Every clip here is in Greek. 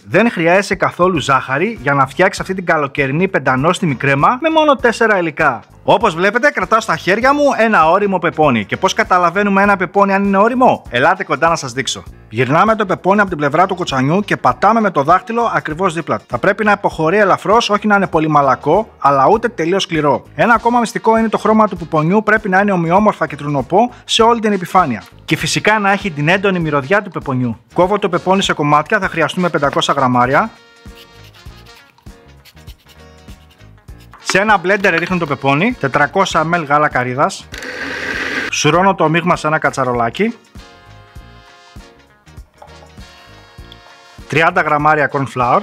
Δεν χρειάζεσαι καθόλου ζάχαρη για να φτιάξεις αυτή την καλοκαιρινή πεντανόστιμη κρέμα με μόνο 4 υλικά. Όπως βλέπετε, κρατάω στα χέρια μου ένα ώριμο πεπόνι. Και πώς καταλαβαίνουμε ένα πεπόνι αν είναι ώριμο? Ελάτε κοντά να σας δείξω. Γυρνάμε το πεπόνι από την πλευρά του κοτσανιού και πατάμε με το δάχτυλο ακριβώς δίπλα του. Θα πρέπει να υποχωρεί ελαφρώς, όχι να είναι πολύ μαλακό, αλλά ούτε τελείως σκληρό. Ένα ακόμα μυστικό είναι το χρώμα του πεπονιού πρέπει να είναι ομοιόμορφα και τρουνοπό σε όλη την επιφάνεια. Και φυσικά να έχει την έντονη μυρωδιά του πεπονιού. Κόβω το πεπόνι σε κομμάτια, θα χρειαστούμε 500 γραμμάρια. Σε ένα μπλέντερ ρίχνω το πεπόνι, 400 ml γάλα καρύδας. Σουρώνω το μείγμα σε ένα κατσαρολάκι. 30 γραμμάρια corn flour.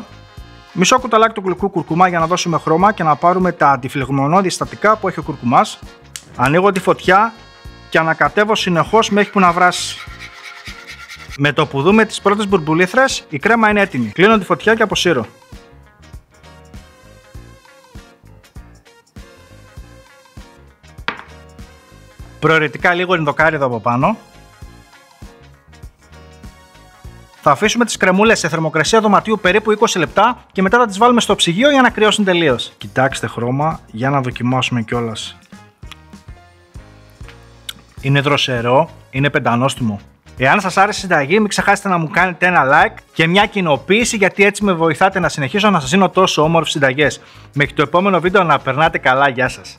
Μισό κουταλάκι του γλυκού κουρκουμά για να δώσουμε χρώμα και να πάρουμε τα αντιφλεγμονώδη συστατικά που έχει ο κουρκουμάς. Ανοίγω τη φωτιά και ανακατεύω συνεχώς μέχρι που να βράσει. Με το που δούμε τις πρώτες μπουρμπουλήθρες, η κρέμα είναι έτοιμη. Κλείνω τη φωτιά και αποσύρω. Προαιρετικά λίγο ενδοκάριδο από πάνω. Θα αφήσουμε τις κρεμούλες σε θερμοκρασία δωματίου περίπου 20 λεπτά και μετά θα τις βάλουμε στο ψυγείο για να κρυώσουν τελείως. Κοιτάξτε χρώμα, για να δοκιμάσουμε κιόλας. Είναι δροσερό, είναι πεντανόστιμο. Εάν σας άρεσε η συνταγή, μην ξεχάσετε να μου κάνετε ένα like και μια κοινοποίηση, γιατί έτσι με βοηθάτε να συνεχίσω να σας δίνω τόσο όμορφες συνταγές. Μέχρι το επόμενο βίντεο να περνάτε καλά, γεια σας.